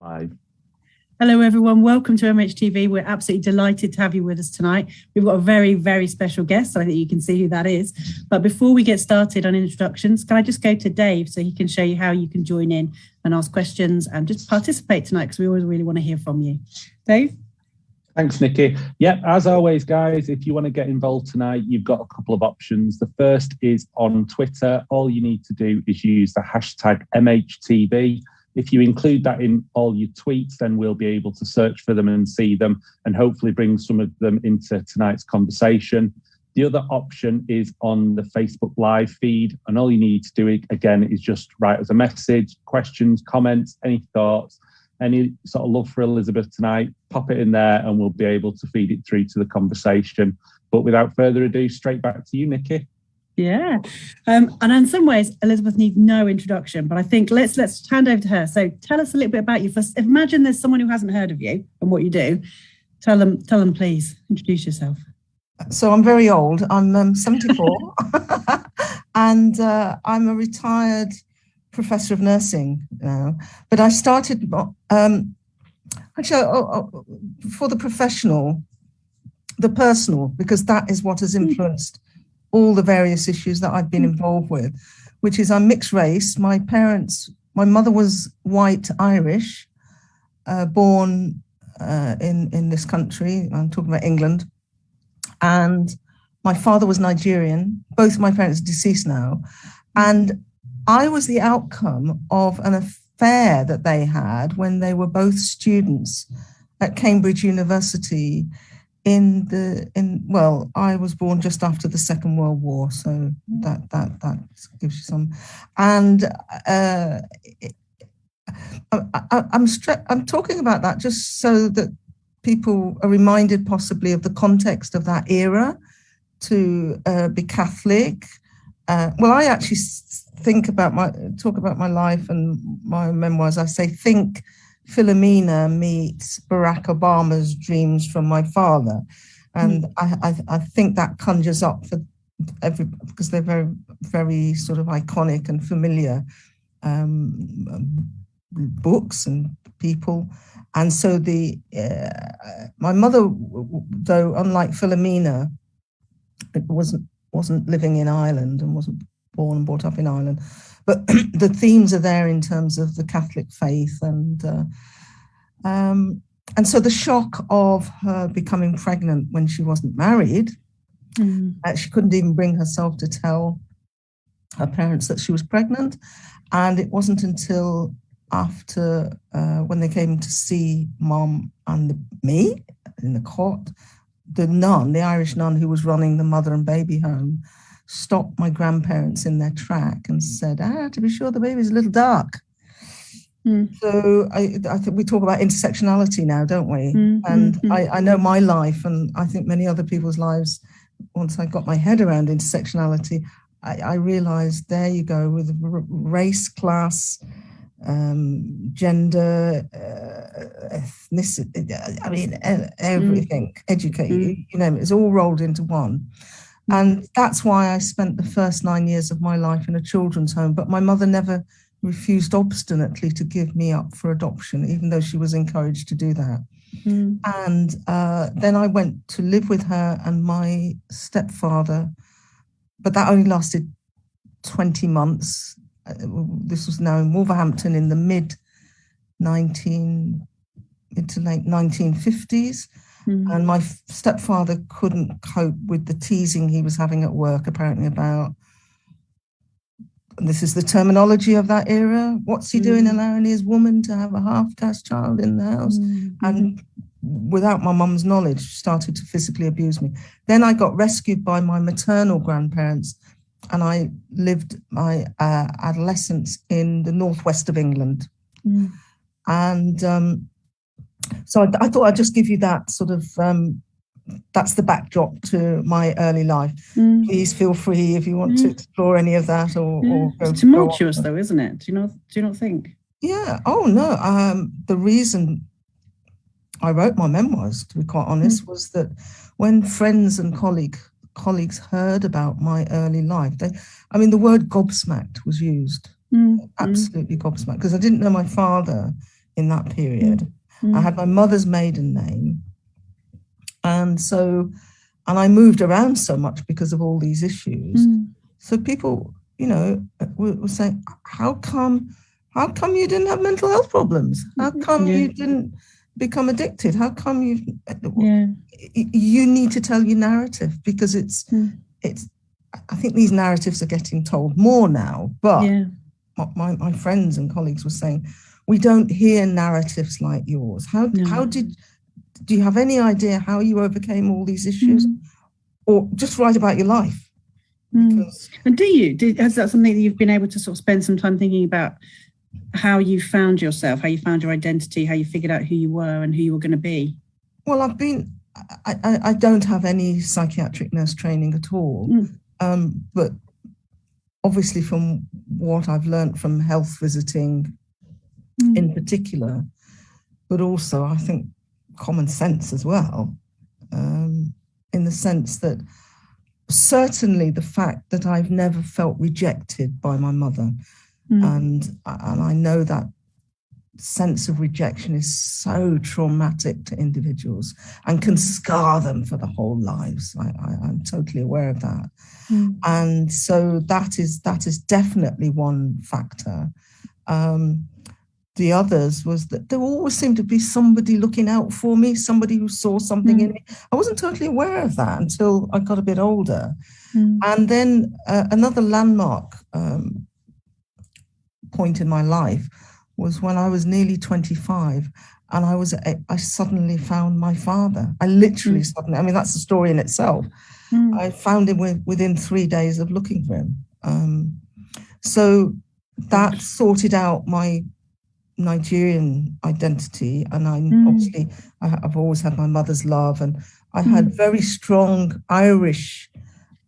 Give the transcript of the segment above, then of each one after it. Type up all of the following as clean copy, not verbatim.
Live. Hello, everyone. Welcome to MHTV. We're absolutely delighted to have you with us tonight. We've got a very, very special guest. I think you can see who that is. But before we get started on introductions, can I just go to Dave so he can show you how you can join in and ask questions and just participate tonight, because we always really want to hear from you. Dave? Thanks, Nicky. Yep, as always, guys, if you want to get involved tonight, you've got a couple of options. The first is on Twitter. All you need to do is use the hashtag MHTV. If you include that in all your tweets, then we'll be able to search for them and see them and hopefully bring some of them into tonight's conversation. The other option is on the Facebook Live feed. And all you need to do, again, is just write us a message, questions, comments, any thoughts, any sort of love for Elizabeth tonight, pop it in there and we'll be able to feed it through to the conversation. But without further ado, straight back to you, Nicky. Yeah. And in some ways, Elizabeth needs no introduction, but I think let's hand over to her. So tell us a little bit about you. First, imagine there's someone who hasn't heard of you and what you do. Tell them, please, introduce yourself. So I'm very old. I'm 74 and I'm a retired professor of nursing now. But I started for the professional, the personal, because that is what has influenced all the various issues that I've been involved with, which is I'm mixed race. My mother was white Irish, born in this country. I'm talking about England. And my father was Nigerian. Both my parents are deceased now. And I was the outcome of an affair that they had when they were both students at Cambridge University I was born just after the Second World War, so that gives you some. And I'm talking about that just so that people are reminded possibly of the context of that era, to be Catholic. I actually talk about my life and my memoirs. I say, think Philomena meets Barack Obama's dreams from my father. And I think that conjures up for because they're very, very sort of iconic and familiar books and people. And so my mother, though, unlike Philomena, wasn't living in Ireland and wasn't born and brought up in Ireland. But the themes are there in terms of the Catholic faith and so the shock of her becoming pregnant when she wasn't married, she couldn't even bring herself to tell her parents that she was pregnant. And it wasn't until after when they came to see Mom and me in the court, the Irish nun who was running the mother and baby home, stopped my grandparents in their track and said, to be sure, the baby's a little dark. So I think we talk about intersectionality now, don't we? I know my life, and I think many other people's lives, once I got my head around intersectionality, I realized there you go with race, class, gender, ethnicity, everything, education, it's all rolled into one. And that's why I spent the first 9 years of my life in a children's home. But my mother never refused obstinately to give me up for adoption, even though she was encouraged to do that. And then I went to live with her and my stepfather, but that only lasted 20 months. This was now in Wolverhampton in the mid to late 1950s. And my stepfather couldn't cope with the teasing he was having at work, apparently about, and this is the terminology of that era, what's he doing allowing his woman to have a half-caste child in the house? And without my mum's knowledge, started to physically abuse me. Then I got rescued by my maternal grandparents, and I lived my adolescence in the northwest of England. And so I thought I'd just give you that sort of, that's the backdrop to my early life. Please feel free if you want to explore any of that or go. It's tumultuous though, isn't it? Do you not think? Yeah. Oh, no. The reason I wrote my memoirs, to be quite honest, was that when friends and colleagues heard about my early life, the word gobsmacked was used. Absolutely gobsmacked, because I didn't know my father. in that period. I had my mother's maiden name. And I moved around so much because of all these issues. So people, were saying, how come you didn't have mental health problems? How come you didn't become addicted? How come you need to tell your narrative, because it's I think these narratives are getting told more now, but my friends and colleagues were saying, we don't hear narratives like yours. Do you have any idea how you overcame all these issues? Or just write about your life? Because, and is that something that you've been able to sort of spend some time thinking about, how you found yourself, how you found your identity, how you figured out who you were and who you were going to be? Well, I don't have any psychiatric nurse training at all, but obviously from what I've learned from health visiting in particular, but also I think common sense as well, in the sense that certainly the fact that I've never felt rejected by my mother, and I know that sense of rejection is so traumatic to individuals and can scar them for the whole lives. I'm totally aware of that. And so that is definitely one factor. The others was that there always seemed to be somebody looking out for me, somebody who saw something in me. I wasn't totally aware of that until I got a bit older. And then another landmark point in my life was when I was nearly 25 and I suddenly found my father. I literally suddenly, I mean, that's a story in itself. I found him within 3 days of looking for him. So that sorted out my Nigerian identity, and obviously I've always had my mother's love, and I had very strong Irish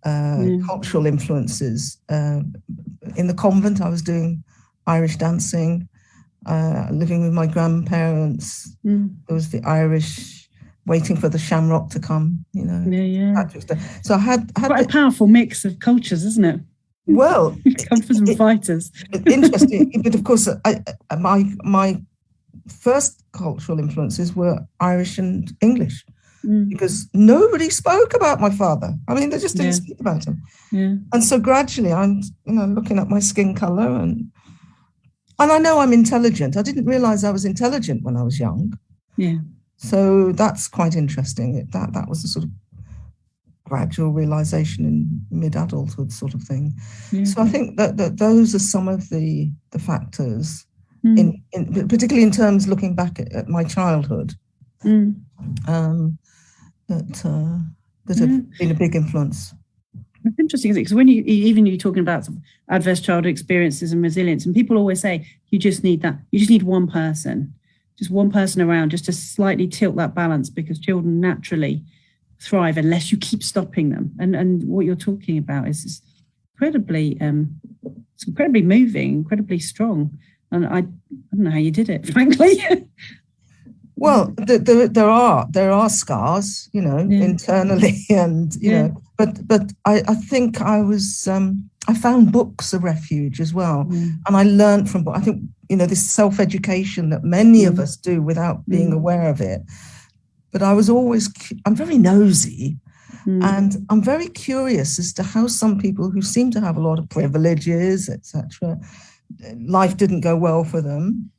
cultural influences. In the convent, I was doing Irish dancing, living with my grandparents. There was the Irish waiting for the shamrock to come, So I had quite a powerful mix of cultures, isn't it? Well, comfort and fighters. Interesting, but of course, my first cultural influences were Irish and English, because nobody spoke about my father. I mean, they just didn't speak about him. And so gradually, I'm looking at my skin color, and I know I'm intelligent. I didn't realize I was intelligent when I was young. So that's quite interesting. That was a sort of gradual realization in mid-adulthood sort of thing. So I think that those are some of the factors, in particularly in terms looking back at my childhood, that have been a big influence. It's interesting, isn't it? Because when you're talking about some adverse childhood experiences and resilience, and people always say you just need that. You just need one person around, just to slightly tilt that balance, because children naturally thrive unless you keep stopping them. And what you're talking about is incredibly moving, incredibly strong. And I don't know how you did it, frankly. Well, there are scars, internally, and but I think I found books a refuge as well, and I learned from. I think this self-education that many of us do without being aware of it. But I'm very nosy, and I'm very curious as to how some people who seem to have a lot of privileges, etc., life didn't go well for them,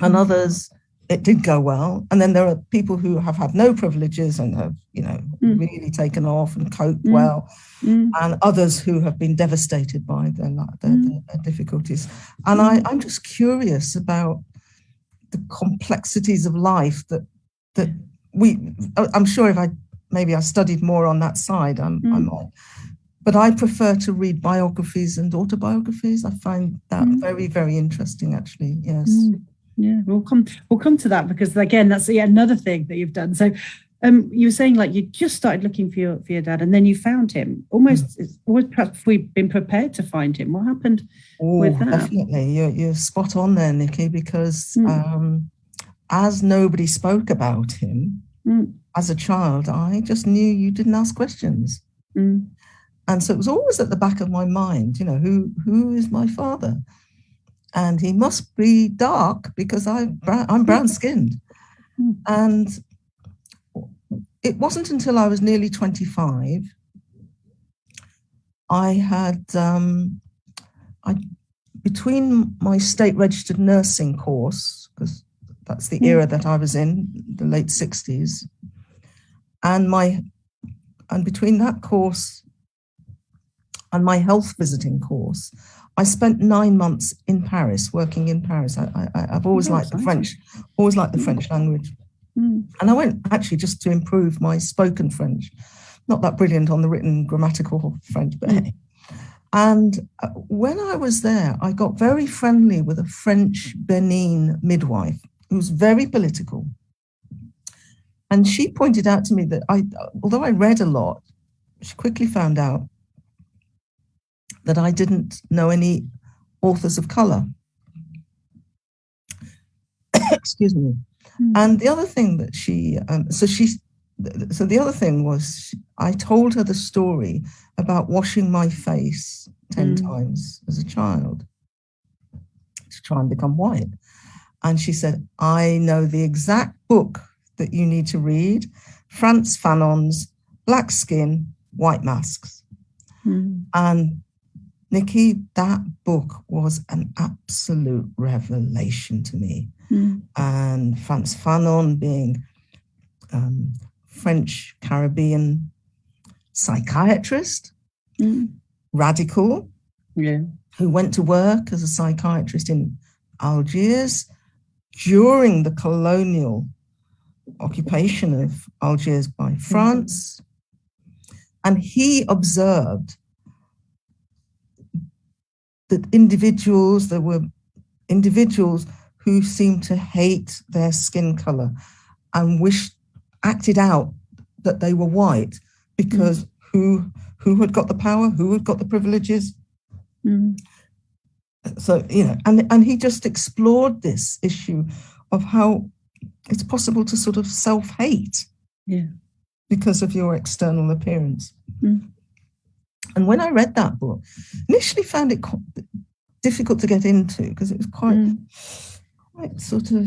and others it did go well. And then there are people who have had no privileges and have, really taken off and coped well, and others who have been devastated by their difficulties. And I'm just curious about the complexities of life that I'm sure if I studied more on that side, I might. But I prefer to read biographies and autobiographies. I find that very, very interesting, actually. Yes. Yeah, we'll come to that, because again, that's another thing that you've done. So, you were saying like you just started looking for your dad, and then you found him. Almost perhaps we've been prepared to find him. What happened with that? Definitely, you're spot on there, Nicky, because as nobody spoke about him as a child, I just knew you didn't ask questions. And so it was always at the back of my mind, who is my father? and he must be dark because I'm brown-skinned. And it wasn't until I was nearly 25, I had, between my state registered nursing course, because that's the era that I was in, the late 60s, and between that course and my health visiting course, I spent 9 months in Paris, working in Paris. I've always liked the French, language. And I went actually just to improve my spoken French. Not that brilliant on the written grammatical French, but hey. And when I was there, I got very friendly with a French Benin midwife who was very political. And she pointed out to me that although I read a lot, she quickly found out that I didn't know any authors of color. Excuse me. And the other thing that the other thing was, I told her the story about washing my face 10 times as a child to try and become white. And she said, I know the exact book that you need to read, Frantz Fanon's Black Skin, White Masks. And Nicky, that book was an absolute revelation to me. And Frantz Fanon being French Caribbean psychiatrist, radical, who went to work as a psychiatrist in Algiers during the colonial occupation of Algiers by France. And he observed that there were individuals who seemed to hate their skin color and acted out that they were white because who had got the power, who had got the privileges. So, and he just explored this issue of how it's possible to sort of self-hate because of your external appearance. And when I read that book, initially found it difficult to get into because it was quite sort of,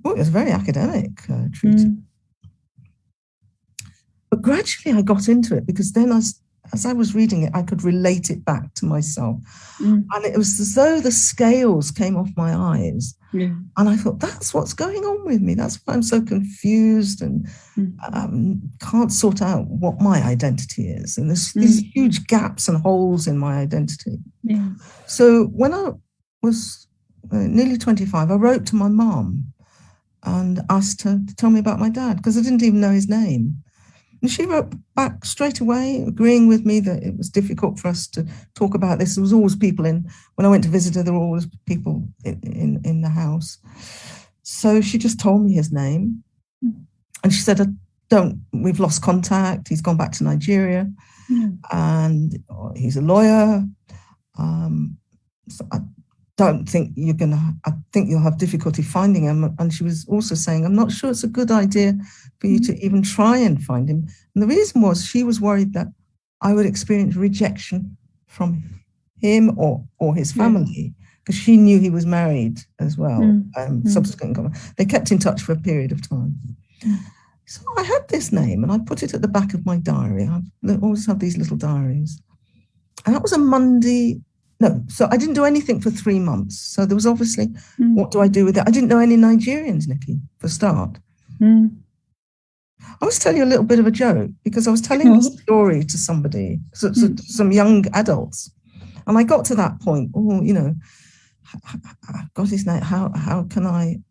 it was very academic treatise. But gradually I got into it because then as I was reading it, I could relate it back to myself. And it was as though the scales came off my eyes. And I thought, that's what's going on with me. That's why I'm so confused and can't sort out what my identity is. And there's these huge gaps and holes in my identity. So when I was nearly 25, I wrote to my mom and asked her to tell me about my dad because I didn't even know his name. And she wrote back straight away, agreeing with me that it was difficult for us to talk about this. There was always people when I went to visit her, there were always people in the house. So she just told me his name. And she said, we've lost contact. He's gone back to Nigeria and he's a lawyer. So I think you'll have difficulty finding him. And she was also saying, I'm not sure it's a good idea for you to even try and find him. And the reason was she was worried that I would experience rejection from him or his family because she knew he was married as well. Subsequently, they kept in touch for a period of time. So I had this name and I put it at the back of my diary. I always have these little diaries. And that was a Monday. No, so I didn't do anything for 3 months. So there was obviously, what do I do with it? I didn't know any Nigerians, Nicky, for a start. I was telling you a little bit of a joke because I was telling this story to somebody, some young adults. And I got to that point, I've got his name. How can I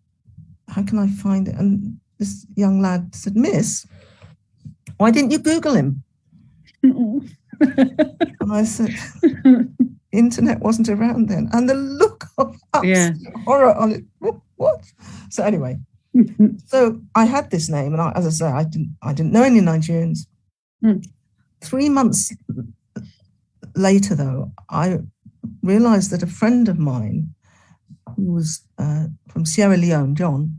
find it? And this young lad said, Miss, why didn't you Google him? And I said, internet wasn't around then. And the look of horror on it. What? So anyway, so I had this name, and as I say, I didn't know any Nigerians. 3 months later, though, I realized that a friend of mine who was from Sierra Leone, John,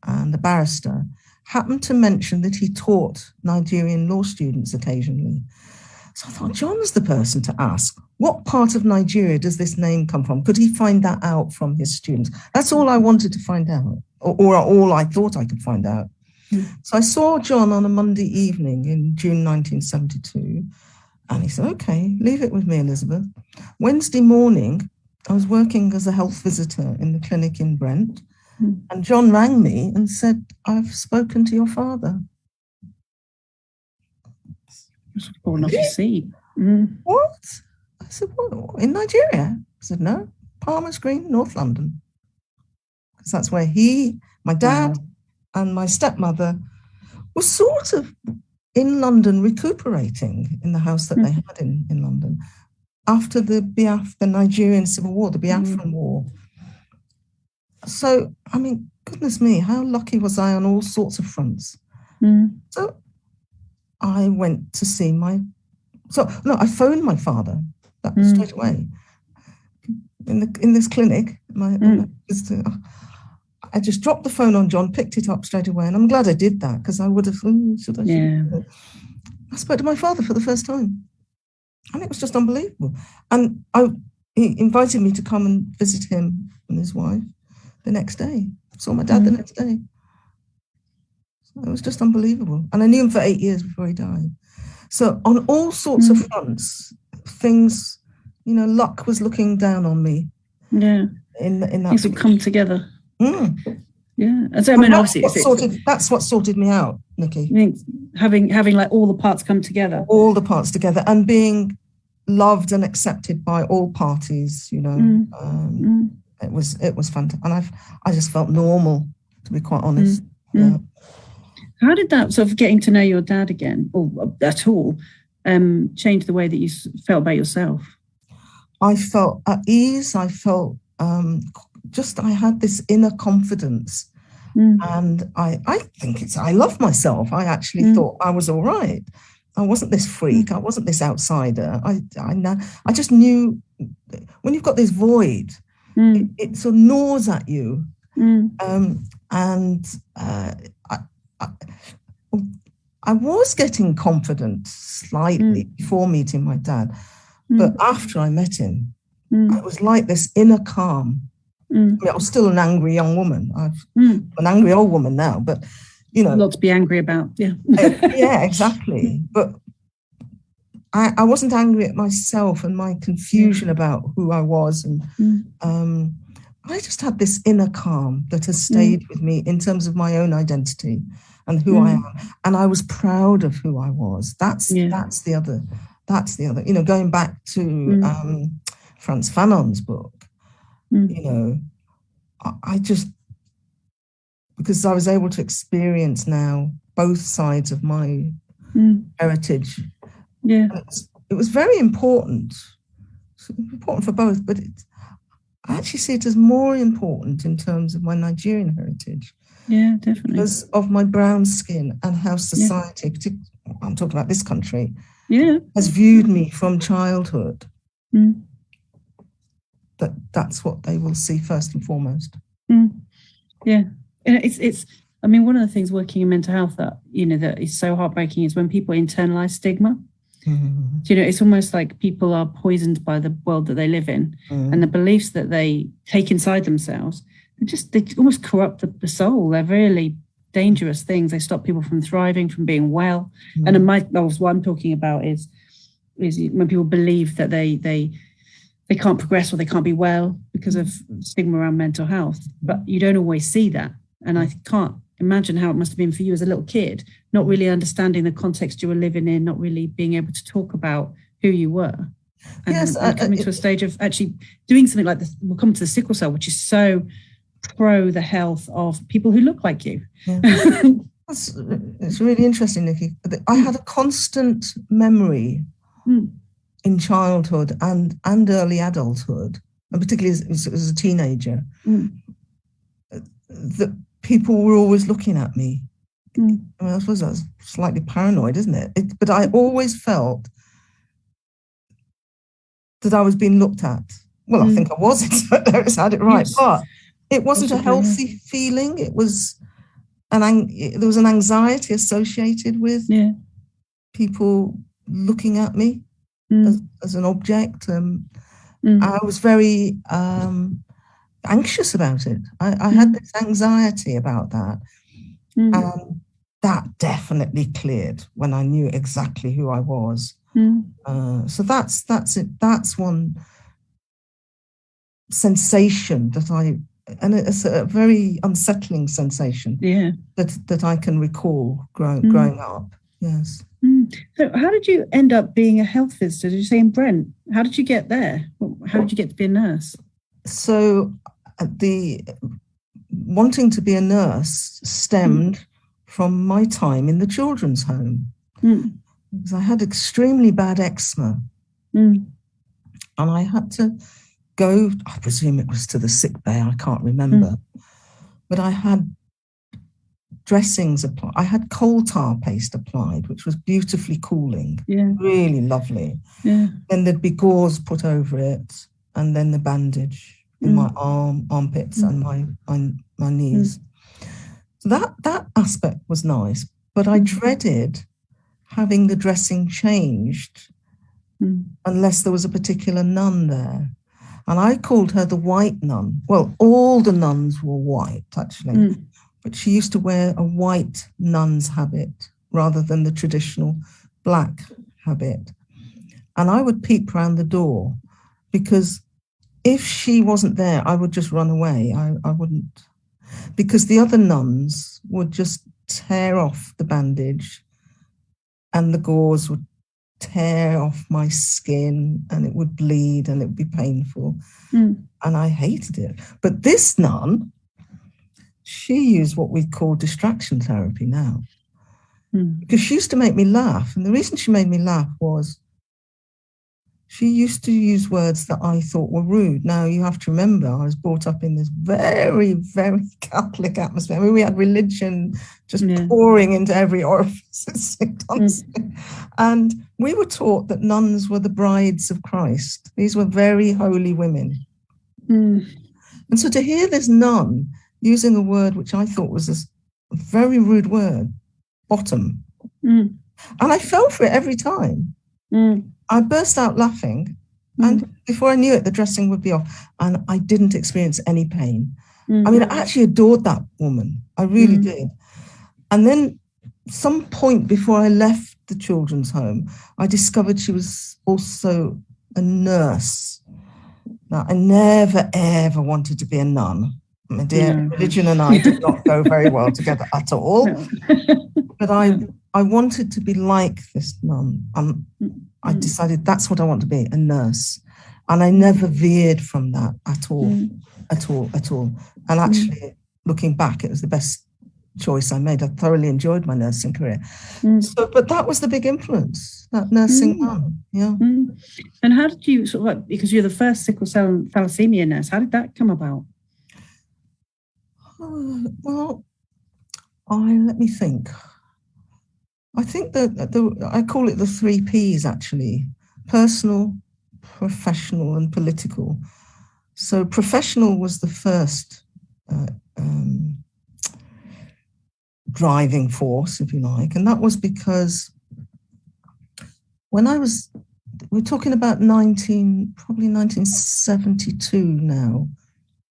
and a barrister, happened to mention that he taught Nigerian law students occasionally. So I thought, John's the person to ask. What part of Nigeria does this name come from? Could he find that out from his students? That's all I wanted to find out, or all I thought I could find out. So I saw John on a Monday evening in June 1972, and he said, okay, leave it with me, Elizabeth. Wednesday morning, I was working as a health visitor in the clinic in Brent, and John rang me and said, I've spoken to your father. Fallen off your seat. What? I said, what? In Nigeria? I said, no, Palmer's Green, North London. Because that's where my dad, and my stepmother were sort of in London recuperating in the house that they had in London after the Nigerian Civil War, the Biafran War. So, I mean, goodness me, how lucky was I on all sorts of fronts? So I went to see I phoned my father straight away in this clinic. I just dropped the phone on John, picked it up straight away, and I'm glad I did that, because I would have. I spoke to my father for the first time, and it was just unbelievable. And he invited me to come and visit him and his wife the next day. I saw my dad the next day. So it was just unbelievable, and I knew him for 8 years before he died. So on all sorts of fronts, things, luck was looking down on me. Yeah, in that things would come together. Yeah, and so obviously that's what sorted me out, Nicky. I think having like all the parts come together, and being loved and accepted by all parties. It was fantastic, and I just felt normal, to be quite honest. Yeah. How did that sort of getting to know your dad again, or at all, change the way that you felt about yourself? I felt at ease. I felt. I had this inner confidence, and I think I love myself. I actually thought I was all right. I wasn't this freak. I wasn't this outsider. I just knew when you've got this void, it sort of gnaws at you. I was getting confident slightly before meeting my dad, but after I met him, it was like this inner calm. I mean, I was still an angry young woman. I'm an angry old woman now, but a lot to be angry about. Yeah, yeah, exactly. But I wasn't angry at myself and my confusion about who I was, and I just had this inner calm that has stayed with me in terms of my own identity and who I am, and I was proud of who I was. That's the other. Going back to Frantz Fanon's book. I just, because I was able to experience now both sides of my heritage. Yeah, it was very important. It's important for both, but I actually see it as more important in terms of my Nigerian heritage. Yeah, definitely. Because of my brown skin and how society, I'm talking about this country, has viewed me from childhood. That's what they will see first and foremost. Yeah, it's. I mean, one of the things working in mental health that that is so heartbreaking is when people internalize stigma. It's almost like people are poisoned by the world that they live in, and the beliefs that they take inside themselves. They almost corrupt the soul. They're really dangerous things. They stop people from thriving, from being well. And what I'm talking about is when people believe that they can't progress or they can't be well because of stigma around mental health. But you don't always see that. And I can't imagine how it must have been for you as a little kid, not really understanding the context you were living in, not really being able to talk about who you were. And coming to a stage of actually doing something like this. We'll come to the sickle cell, which is so pro the health of people who look like you. Yeah. It's really interesting, Nicky. I had a constant memory in childhood and early adulthood, and particularly as a teenager, that people were always looking at me. I mean, I suppose that's slightly paranoid, isn't it? But I always felt that I was being looked at. Well, I think I was. I had it right, but it wasn't a healthy feeling. It was there was an anxiety associated with people looking at me. as an object. I was very anxious about it. I had this anxiety about that. And that definitely cleared when I knew exactly who I was. So that's it. That's one sensation and it's a very unsettling sensation that I can recall growing up. Yes. So how did you end up being a health visitor? Did you say in Brent? How did you get there? How did you get to be a nurse? So the wanting to be a nurse stemmed from my time in the children's home. Because I had extremely bad eczema. And I had to go, I presume it was to the sick bay, I can't remember. But I had dressings applied. I had coal tar paste applied, which was beautifully cooling, really lovely. Then there'd be gauze put over it, and then the bandage in my armpits and my knees. So that aspect was nice, but I dreaded having the dressing changed unless there was a particular nun there. And I called her the white nun. Well, all the nuns were white, actually. But she used to wear a white nun's habit rather than the traditional black habit. And I would peep round the door because if she wasn't there, I would just run away. I wouldn't, because the other nuns would just tear off the bandage and the gauze would tear off my skin and it would bleed and it would be painful. And I hated it. But this nun, she used what we call distraction therapy now. Because she used to make me laugh. And the reason she made me laugh was she used to use words that I thought were rude. Now, you have to remember, I was brought up in this very, very Catholic atmosphere. I mean, we had religion just pouring into every orifice. And we were taught that nuns were the brides of Christ. These were very holy women. And so to hear this nun using a word which I thought was a very rude word, bottom, and I fell for it every time. I burst out laughing, and before I knew it, the dressing would be off, and I didn't experience any pain. I mean, I actually adored that woman. I really did. And then some point before I left the children's home, I discovered she was also a nurse. Now, I never, ever wanted to be a nun. My dear, religion and I did not go very well together at all. But I wanted to be like this nun. I decided that's what I want to be, a nurse. And I never veered from that at all. And actually, looking back, it was the best choice I made. I thoroughly enjoyed my nursing career. But that was the big influence, that nursing nun. And how did you, sort of like, because you're the first sickle cell and thalassemia nurse, how did that come about? Well, let me think. I think that I call it the 3 Ps, actually: personal, professional, and political. So professional was the first driving force, if you like, and that was because when we're talking about probably 1972 now,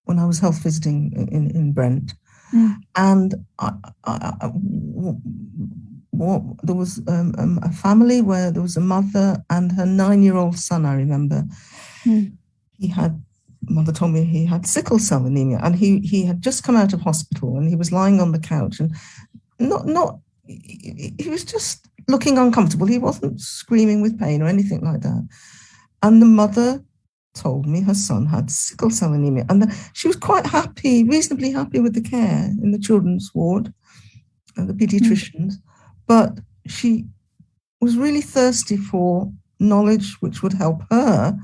when I was health visiting in Brent, and there was a family where there was a mother and her 9-year-old son. I remember mother told me he had sickle cell anemia, and he had just come out of hospital, and he was lying on the couch, and he was just looking uncomfortable. He wasn't screaming with pain or anything like that. And the mother told me her son had sickle cell anemia, and she was quite happy, reasonably happy with the care in the children's ward and the pediatricians, but she was really thirsty for knowledge which would help her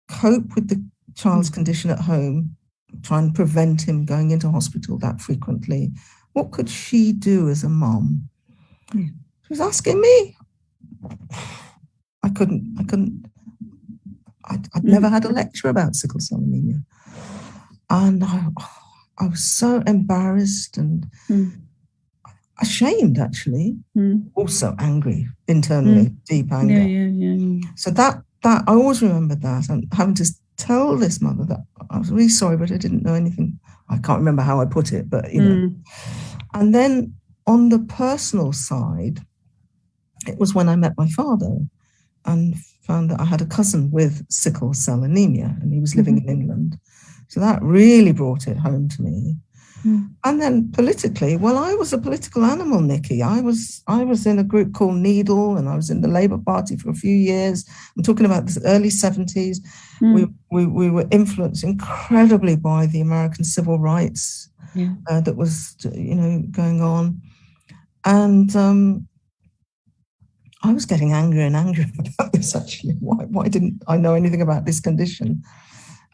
cope with the child's condition at home, try and prevent him going into hospital that frequently. What could she do as a mom? She was asking me. I'd never had a lecture about sickle cell anemia. And I was so embarrassed, and ashamed, actually, also angry internally, deep anger. So that I always remembered that, and having to tell this mother that I was really sorry, but I didn't know anything. I can't remember how I put it, but And then on the personal side, it was when I met my father and found that I had a cousin with sickle cell anemia, and he was living in England. So that really brought it home to me. And then politically, well, I was a political animal, Nicky. I was in a group called Needle, and I was in the Labour Party for a few years. I'm talking about the early 70s. We were influenced incredibly by the American civil rights that was, going on. And I was getting angrier and angrier about this, actually. Why didn't I know anything about this condition?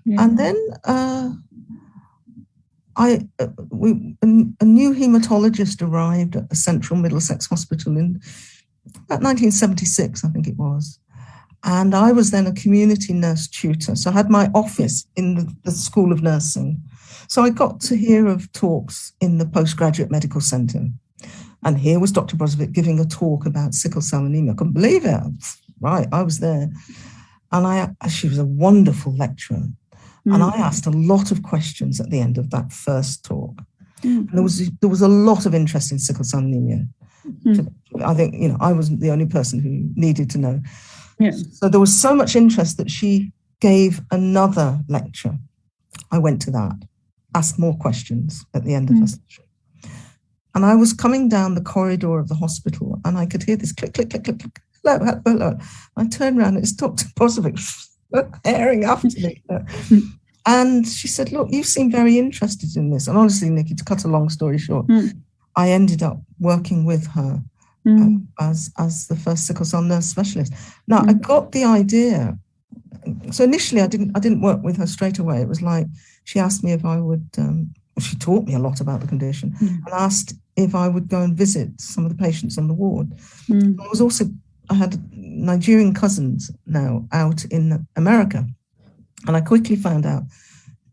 And then a new hematologist arrived at the Central Middlesex Hospital in about 1976, I think it was. And I was then a community nurse tutor. So I had my office in the School of Nursing. So I got to hear of talks in the Postgraduate Medical Centre. And here was Dr. Brozovic giving a talk about sickle cell anemia. I couldn't believe it. Right, I was there. And she was a wonderful lecturer. And I asked a lot of questions at the end of that first talk. And there was a lot of interest in sickle cell anemia. I think, I wasn't the only person who needed to know. So there was so much interest that she gave another lecture. I went to that, asked more questions at the end of her session. And I was coming down the corridor of the hospital, and I could hear this click, click, click, click, click. Hello, hello. I turned around, and it's Dr. Brozovic airing after me. And she said, look, you seem very interested in this. And honestly, Nicky, to cut a long story short, I ended up working with her as the first sickle cell nurse specialist. Now, I got the idea. So initially, I didn't work with her straight away. It was like she asked me if I would, she taught me a lot about the condition, and asked if I would go and visit some of the patients on the ward. I had Nigerian cousins now out in America. And I quickly found out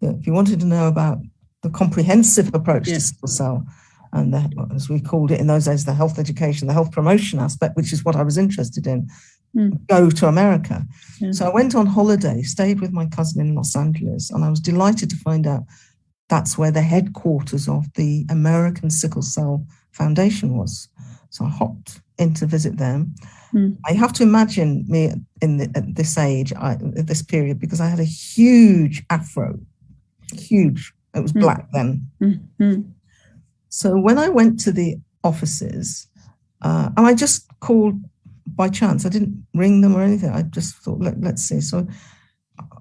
that if you wanted to know about the comprehensive approach to sickle cell, and as we called it in those days, the health education, the health promotion aspect, which is what I was interested in, go to America. So I went on holiday, stayed with my cousin in Los Angeles, and I was delighted to find out that's where the headquarters of the American Sickle Cell Foundation was. So I hopped in to visit them. I have to imagine me at this age, at this period, because I had a huge afro, huge. It was black then. So when I went to the offices, and I just called by chance. I didn't ring them or anything. I just thought, let's see. So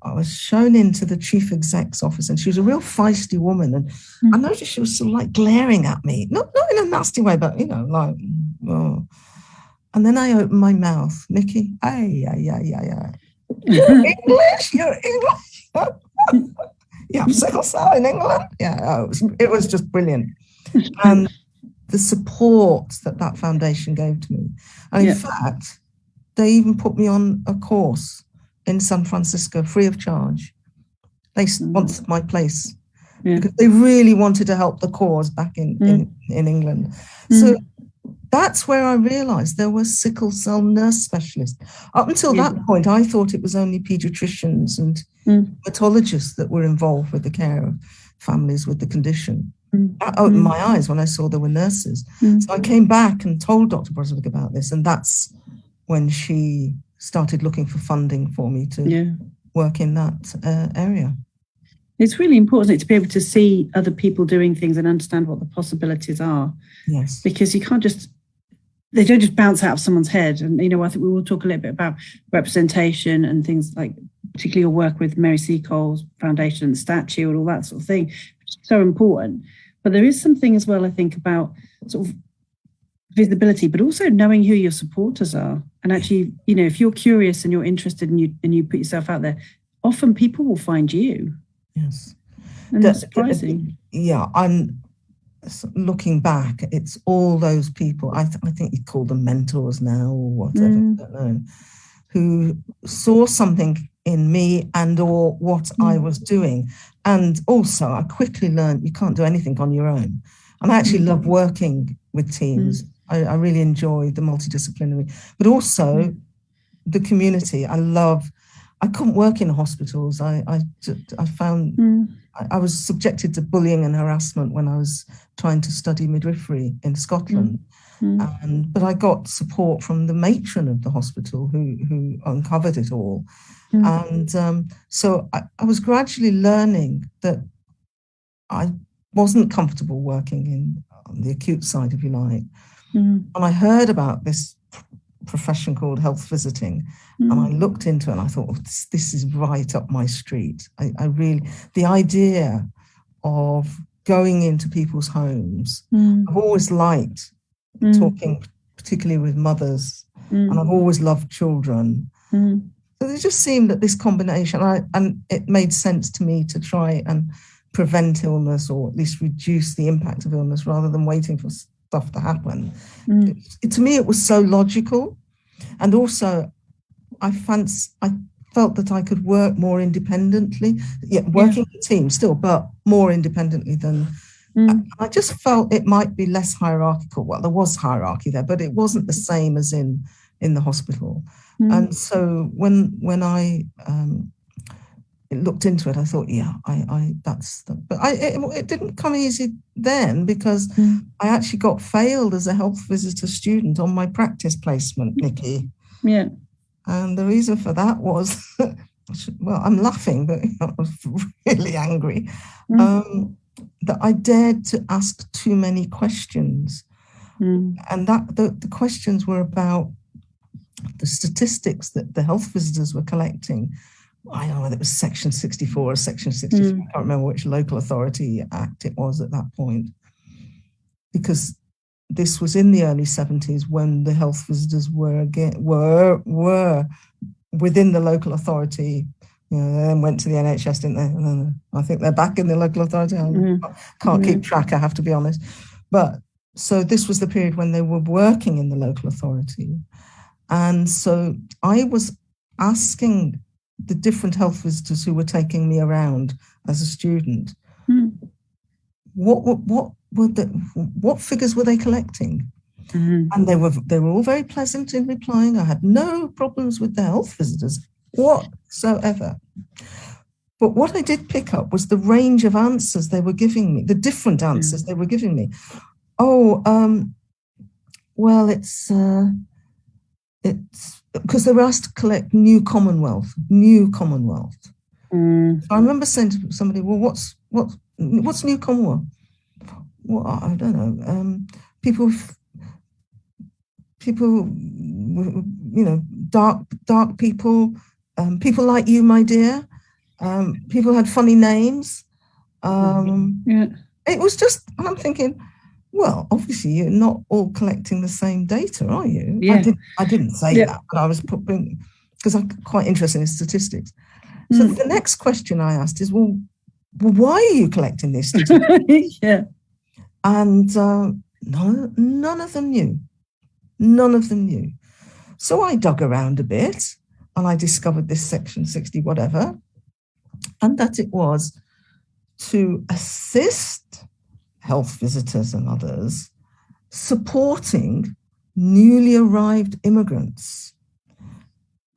I was shown into the chief exec's office, and she was a real feisty woman. And I noticed she was sort of like glaring at me, not in a nasty way, but like, oh. And then I opened my mouth, Nicky, you're English. You have sickle cell in England? Yeah, it was just brilliant. And the support that foundation gave to me. And in fact, they even put me on a course in San Francisco, free of charge. They sponsored my place because they really wanted to help the cause back in England. So that's where I realized there were sickle cell nurse specialists. Up until that point, I thought it was only pediatricians and hematologists that were involved with the care of families with the condition. That opened my eyes when I saw there were nurses. So I came back and told Dr. Brozovic about this, and that's when she started looking for funding for me to work in that area. It's really important to be able to see other people doing things and understand what the possibilities are. Yes. Because you can't they don't just bounce out of someone's head. And, I think we will talk a little bit about representation and things like, particularly your work with Mary Seacole's foundation, the statue and all that sort of thing, which is so important. But there is something as well, I think, about sort of visibility, but also knowing who your supporters are. And actually, if you're curious and you're interested and you put yourself out there, often people will find you. Yes. And that's surprising. I'm looking back, it's all those people, I think you call them mentors now or whatever, I don't know, who saw something in me and or what I was doing. And also I quickly learned you can't do anything on your own. And I actually love working with teams. I really enjoyed the multidisciplinary, but also the community. I couldn't work in hospitals. I found I was subjected to bullying and harassment when I was trying to study midwifery in Scotland. But I got support from the matron of the hospital who uncovered it all. And so I was gradually learning that I wasn't comfortable working in the acute side, if you like. And I heard about this profession called health visiting, and I looked into it and I thought, oh, this is right up my street. I really, the idea of going into people's homes, I've always liked talking particularly with mothers, and I've always loved children. So it just seemed that this combination, and it made sense to me to try and prevent illness, or at least reduce the impact of illness, rather than waiting for stuff to happen. To me, it was so logical. And also, I felt that I could work more independently, working in a team still, but more independently than, I just felt it might be less hierarchical. Well, there was hierarchy there, but it wasn't the same as in the hospital. And so when I looked into it, I thought, but it didn't come easy then, because I actually got failed as a health visitor student on my practice placement, Nicky. Yeah. And the reason for that was, well, I'm laughing, but I was really angry, that I dared to ask too many questions. And that the questions were about the statistics that the health visitors were collecting. I don't know whether it was Section 64 or Section 63. I can't remember which local authority act it was at that point, because this was in the early 70s when the health visitors were within the local authority. You know, they then went to the NHS, didn't they? And then I think they're back in the local authority. I can't keep track, I have to be honest. But so this was the period when they were working in the local authority. And so I was asking the different health visitors who were taking me around as a student, what figures were they collecting? And they were all very pleasant in replying. I had no problems with the health visitors whatsoever. But what I did pick up was the range of answers they were giving me, the different answers they were giving me. Well, it's because they were asked to collect new Commonwealth. So I remember saying to somebody, well, what's new Commonwealth? Well, I don't know. People, you know, dark people, people like you, my dear. People had funny names. It was just, and I'm thinking, well, obviously you're not all collecting the same data, are you? Yeah. I didn't say that, but I was putting, because I'm quite interested in statistics. So the next question I asked is, well, why are you collecting this statistics? And none of them knew. None of them knew. So I dug around a bit and I discovered this Section 60 whatever, and that it was to assist health visitors and others supporting newly arrived immigrants.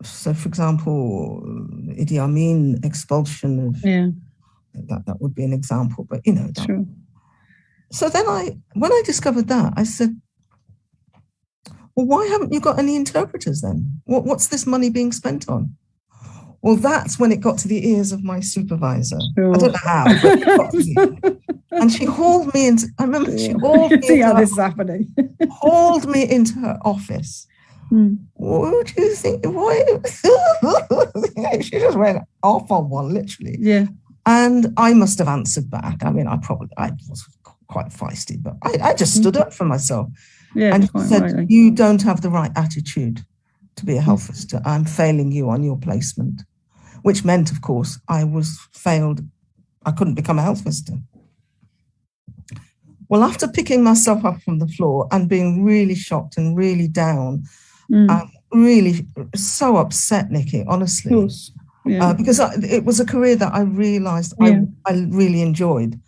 So, for example, Idi Amin expulsion of that would be an example, but you know. Sure. So then when I discovered that, I said, well, why haven't you got any interpreters then? What's this money being spent on? Well, that's when it got to the ears of my supervisor. Sure. I don't know how, but it got to me. And she hauled me into, I remember she hauled me see how this is happening. hauled me into her office. What do you think? Why? She just went off on one, literally. Yeah. And I must have answered back. I mean, I was quite feisty, but I just stood up for myself. Yeah, and said, rightly. You don't have the right attitude to be a health visitor. I'm failing you on your placement, which meant, of course, I was failed. I couldn't become a health visitor. Well, after picking myself up from the floor and being really shocked and really down, and really so upset, Nicky, honestly, of course. Yeah. Because it was a career that I realised I really enjoyed.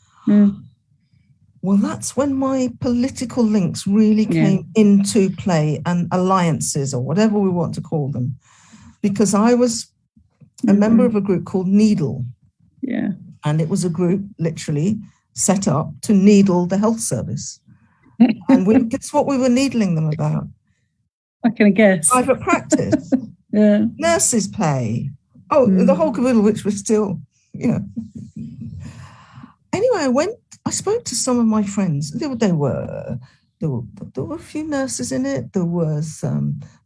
Well, that's when my political links really came into play, and alliances, or whatever we want to call them, because I was a member of a group called Needle. Yeah. And it was a group literally set up to needle the health service. And guess what we were needling them about? I can guess. Private practice. Yeah. Nurses' pay. Oh, the whole caboodle, which was still, Anyway, I spoke to some of my friends. There were a few nurses in it. There was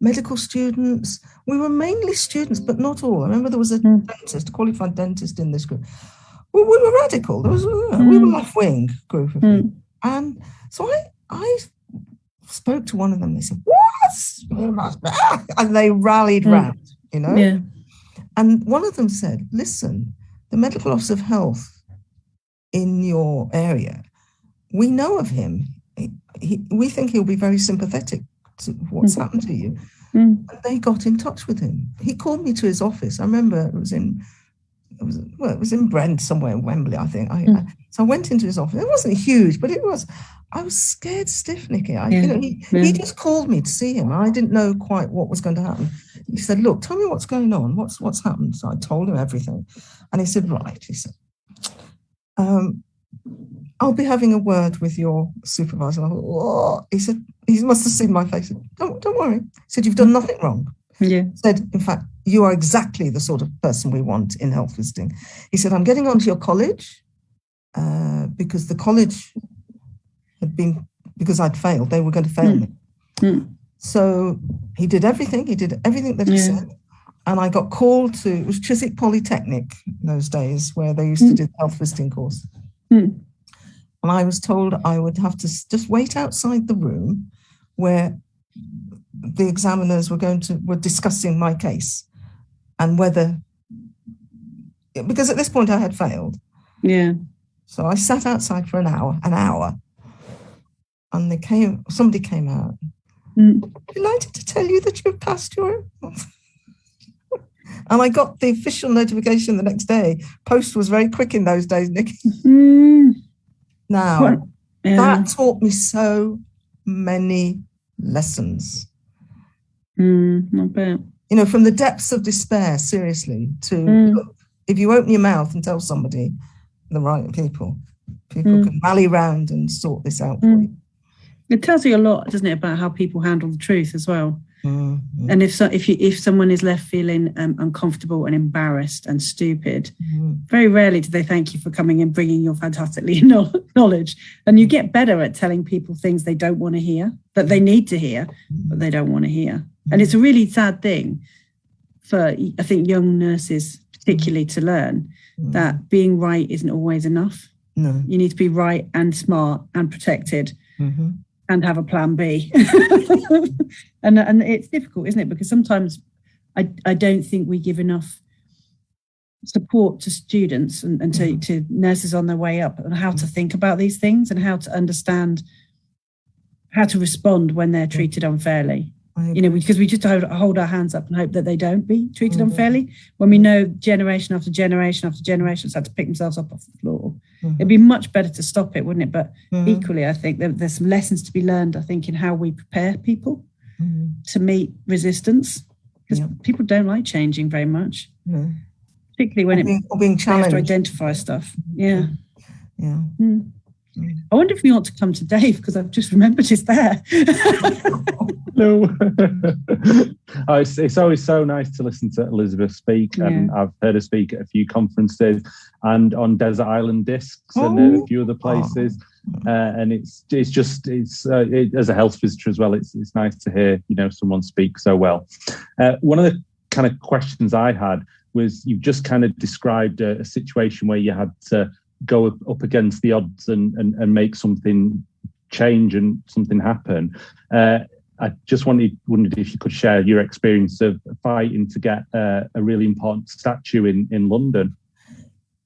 medical students. We were mainly students, but not all. I remember there was a dentist, a qualified dentist in this group. Well, we were radical. We were left-wing group of people. And so I spoke to one of them. They said, "What?" And they rallied round, Yeah. And one of them said, "Listen, the medical officer of health in your area, we know of him. We think he'll be very sympathetic to what's happened to you." And they got in touch with him. He called me to his office. I remember it was in Brent, somewhere in Wembley, I think. So I went into his office. It wasn't huge, but I was scared stiff, Nicky. He just called me to see him. I didn't know quite what was going to happen. He said, "Look, tell me what's going on. What's happened?" So I told him everything. And he said, "Right," he said, "I'll be having a word with your supervisor." I thought, "Oh." He said, he must have seen my face. He said, Don't worry. He said, "You've done nothing wrong." Yeah. He said, "In fact, you are exactly the sort of person we want in health visiting." He said, "I'm getting onto your college because the college had been, because I'd failed, they were going to fail me." So he did everything that he said. And I got called to, it was Chiswick Polytechnic in those days, where they used to do the health visiting course. And I was told I would have to just wait outside the room where the examiners were discussing my case and whether, because at this point I had failed. Yeah. So I sat outside for an hour, and somebody came out. "Delighted to tell you that you've passed your..." And I got the official notification the next day. Post was very quick in those days, Nicky. Now, that taught me so many lessons. Not bad. From the depths of despair, seriously, to look, if you open your mouth and tell somebody, the right people can rally round and sort this out for you. It tells you a lot, doesn't it, about how people handle the truth as well. And if someone is left feeling uncomfortable and embarrassed and stupid, very rarely do they thank you for coming and bringing your fantastically knowledge. And you get better at telling people things they don't want to hear, that they need to hear, but they don't want to hear. And it's a really sad thing for, I think, young nurses particularly to learn that being right isn't always enough. No. You need to be right and smart and protected. And have a plan B. and it's difficult, isn't it? Because sometimes I don't think we give enough support to students and to nurses on their way up on how to think about these things and how to understand how to respond when they're treated unfairly. Because we just hold our hands up and hope that they don't be treated unfairly, when we know generation after generation after generation has had to pick themselves up off the floor. It'd be much better to stop it, wouldn't it? But equally, I think there's some lessons to be learned, I think, in how we prepare people to meet resistance, because people don't like changing very much, particularly when being challenged. They have to identify stuff. Yeah. I wonder if you want to come to Dave, because I've just remembered he's there. No. It's always so nice to listen to Elizabeth speak, and I've heard her speak at a few conferences and on Desert Island Discs and a few other places. And it's as a health visitor as well, it's nice to hear someone speak so well. One of the kind of questions I had was, you've just kind of described a situation where you had to go up against the odds and make something change and something happen. I just wondered if you could share your experience of fighting to get a really important statue in London.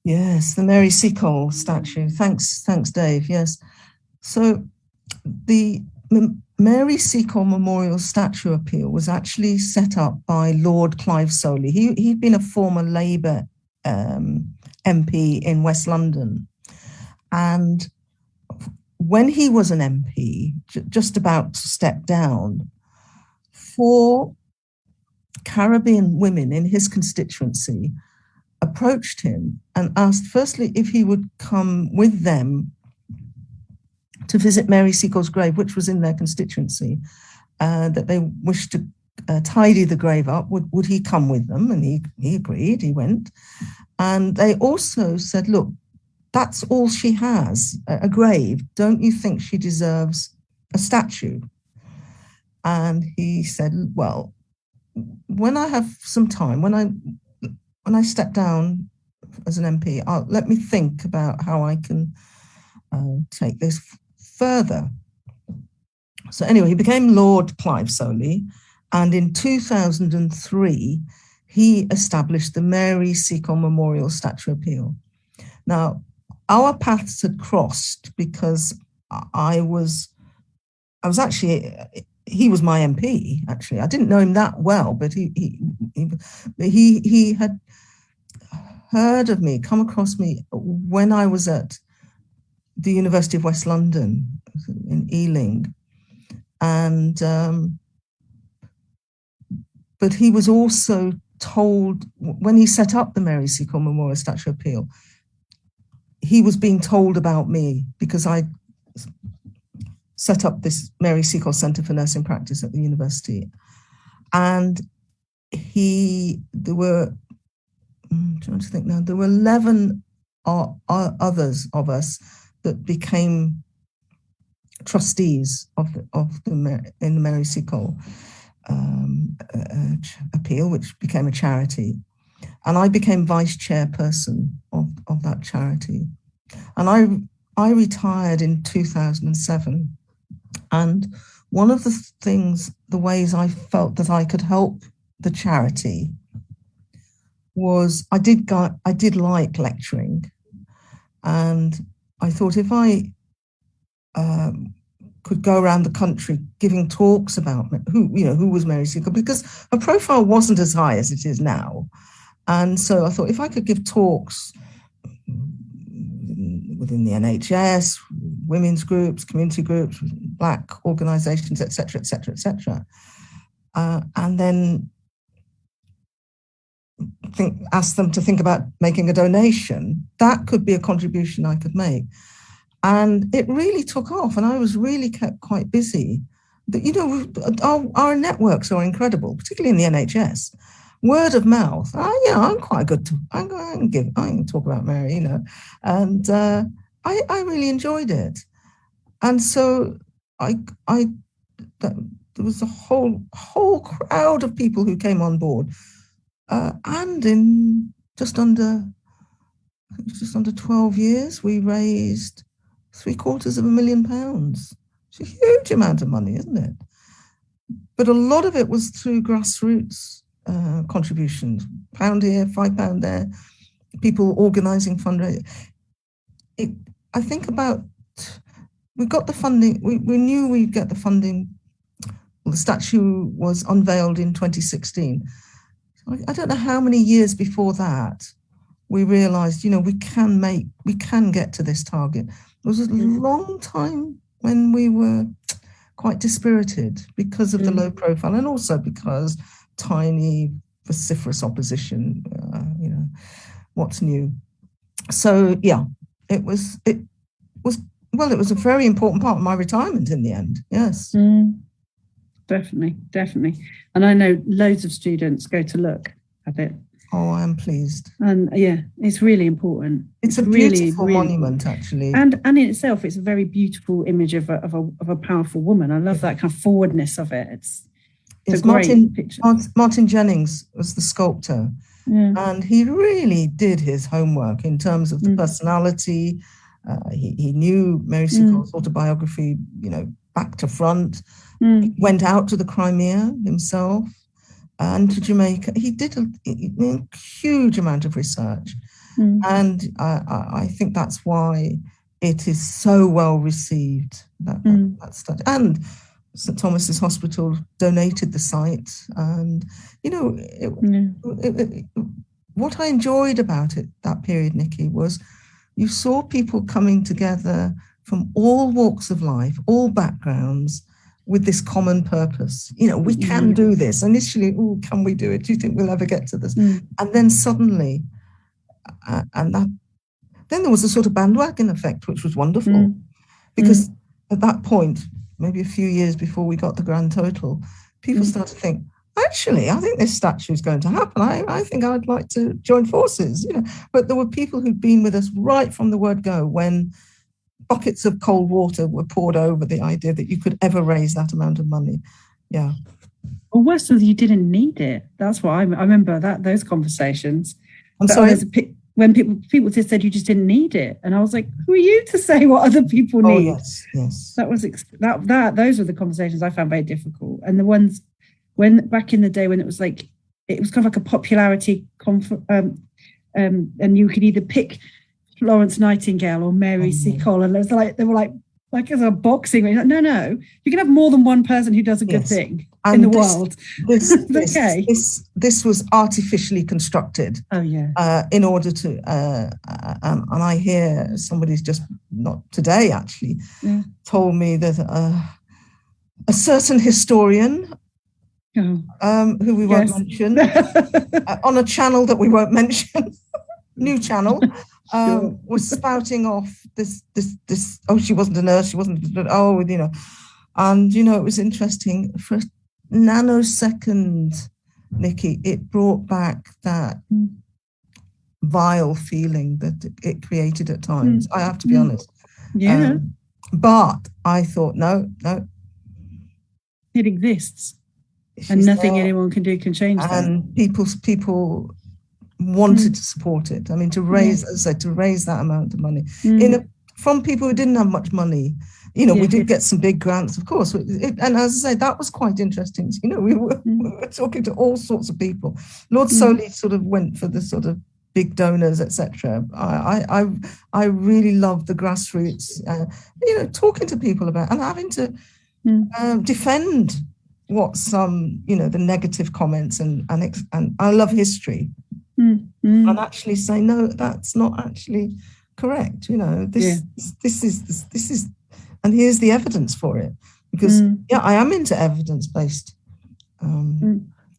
Yes, the Mary Seacole statue. Thanks, Dave. Yes. So the Mary Seacole Memorial Statue Appeal was actually set up by Lord Clive Soley. He'd been a former Labour MP in West London. And when he was an MP, just about to step down, 4 Caribbean women in his constituency approached him and asked, firstly, if he would come with them to visit Mary Seacole's grave, which was in their constituency, that they wished to tidy the grave up. Would he come with them? And he agreed, he went. And they also said, look, that's all she has, a grave. Don't you think she deserves a statue? And he said, well, when I have some time, when I step down as an MP, let me think about how I can take this further. So anyway, he became Lord Clive Soley, and in 2003, he established the Mary Seacole Memorial Statue Appeal. Now, our paths had crossed because I was actually, he was my MP, actually. I didn't know him that well, but he had heard of me, come across me when I was at the University of West London in Ealing. And, but he was also told, when he set up the Mary Seacole Memorial Statue Appeal, he was being told about me because I set up this Mary Seacole Centre for Nursing Practice at the university. And there were 11 others of us that became trustees in the Mary Seacole appeal, which became a charity. And I became vice chairperson of that charity. And I retired in 2007. And one of the ways I felt that I could help the charity was I did like lecturing. And I thought if I could go around the country giving talks about who was Mary Seacole, because her profile wasn't as high as it is now. And so I thought if I could give talks within the NHS, women's groups, community groups, Black organisations, etc., and then ask them to think about making a donation, that could be a contribution I could make. And it really took off, and I was really kept quite busy. Our networks are incredible, particularly in the NHS. Word of mouth. I'm quite good. I can talk about Mary, and I really enjoyed it. And so there was a whole crowd of people who came on board, and in just under 12 years, we raised £750,000. It's a huge amount of money, isn't it? But a lot of it was through grassroots contributions, £1 here, £5 there, people organising fundraising. I think we got the funding, we knew we'd get the funding. Well, the statue was unveiled in 2016. I don't know how many years before that we realised, we can get to this target. It was a long time when we were quite dispirited because of the low profile, and also because tiny, vociferous opposition, what's new. So, yeah, it was a very important part of my retirement in the end, yes. Definitely. And I know loads of students go to look at it. Oh, I am pleased. And yeah, it's really important. It's a beautiful monument, actually. And in itself, it's a very beautiful image of a powerful woman. I love that kind of forwardness of it. It's a great picture. Martin Jennings was the sculptor. Yeah. And he really did his homework in terms of the personality. He knew Mary Seacole's autobiography, back to front. He went out to the Crimea himself and to Jamaica. He did a huge amount of research. And I think that's why it is so well received, that study. And St Thomas's Hospital donated the site. And, what I enjoyed about it, that period, Nicky, was you saw people coming together from all walks of life, all backgrounds, with this common purpose. We can do this. Initially, can we do it? Do you think we'll ever get to this? And then suddenly, then there was a sort of bandwagon effect, which was wonderful, because at that point, maybe a few years before we got the grand total, people started to think, actually, I think this statue is going to happen. I think I'd like to join forces. But there were people who'd been with us right from the word go, when buckets of cold water were poured over the idea that you could ever raise that amount of money. Yeah. Well, worse was you didn't need it. That's what I remember, those conversations. I'm sorry? When people just said you just didn't need it, and I was like, who are you to say what other people need? Yes. Those were the conversations I found very difficult, and the ones when back in the day when it was kind of like a popularity and you could either pick Florence Nightingale or Mary Seacole, and they were like as a boxing ring. No, you can have more than one person who does a good thing in the world. This was artificially constructed. Oh yeah. In order to, and I hear somebody's just not today actually told me that a certain historian, who we won't mention, on a channel that we won't mention, new channel. Was spouting off this. She wasn't a nurse. She wasn't. And it was interesting. For a nanosecond, Nicky, it brought back that vile feeling that it created at times. I have to be honest. Yeah. But I thought, no, it exists, and nothing anyone can do can change that. And people wanted to support it. I mean, to raise that amount of money from people who didn't have much money. We did get some big grants, of course. And as I say, that was quite interesting. We were talking to all sorts of people. Lord Soley sort of went for the sort of big donors, etc. I really loved the grassroots. Talking to people about and having to defend what some the negative comments and I love history. And actually say, no, that's not actually correct. This is, and here's the evidence for it. Because I am into evidence-based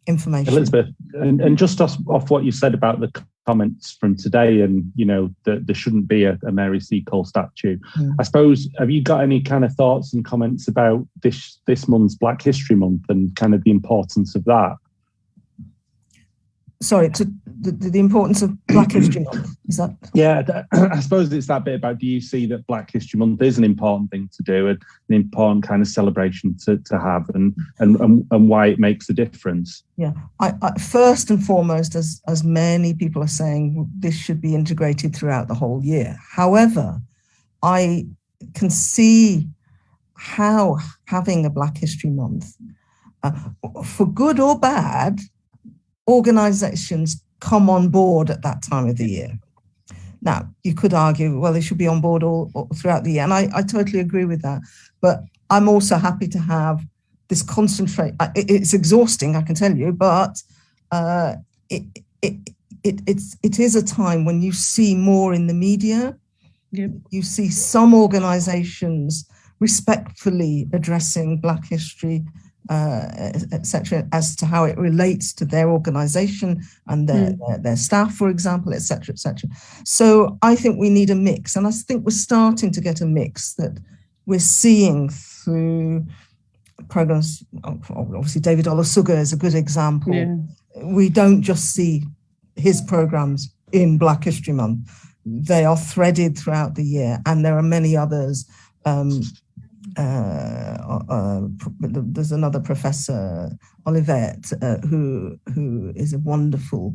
information. Elizabeth, and just off what you said about the comments from today, and that there shouldn't be a Mary Seacole statue. I suppose, have you got any kind of thoughts and comments about this month's Black History Month and kind of the importance of that? Sorry, to the importance of Black History Month, is that? Yeah, I suppose it's that bit about, do you see that Black History Month is an important thing to do and an important kind of celebration to have and why it makes a difference? Yeah, I first and foremost, as many people are saying, this should be integrated throughout the whole year. However, I can see how having a Black History Month, for good or bad, organisations come on board at that time of the year. Now, you could argue, well, they should be on board all throughout the year, and I totally agree with that. But I'm also happy to have this concentrate. It's exhausting, I can tell you, but it is a time when you see more in the media. Yep. You see some organisations respectfully addressing Black history, etc., as to how it relates to their organisation and their staff, for example, etc., etc. So I think we need a mix, and I think we're starting to get a mix that we're seeing through programs. Obviously, David Olusoga is a good example. Yeah. We don't just see his programs in Black History Month; they are threaded throughout the year, and there are many others. There's another Professor Olivet who is a wonderful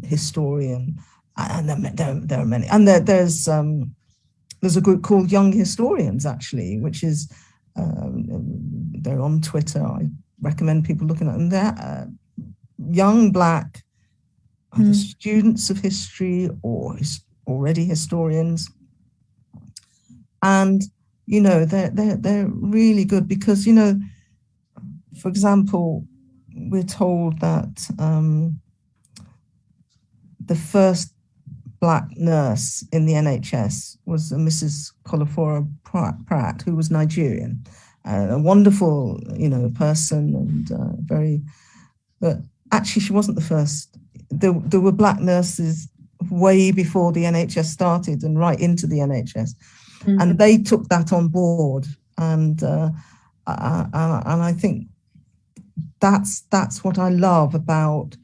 historian, and there are many. And there's a group called Young Historians, actually, which is they're on Twitter. I recommend people looking at them. They're young Black either students of history or already historians, and they're really good because, for example, we're told that the first black nurse in the NHS was a Mrs. Kolafora Pratt, who was Nigerian, a wonderful, person, and but actually she wasn't the first. There were black nurses way before the NHS started and right into the NHS, and they took that on board, and I think that's what I love about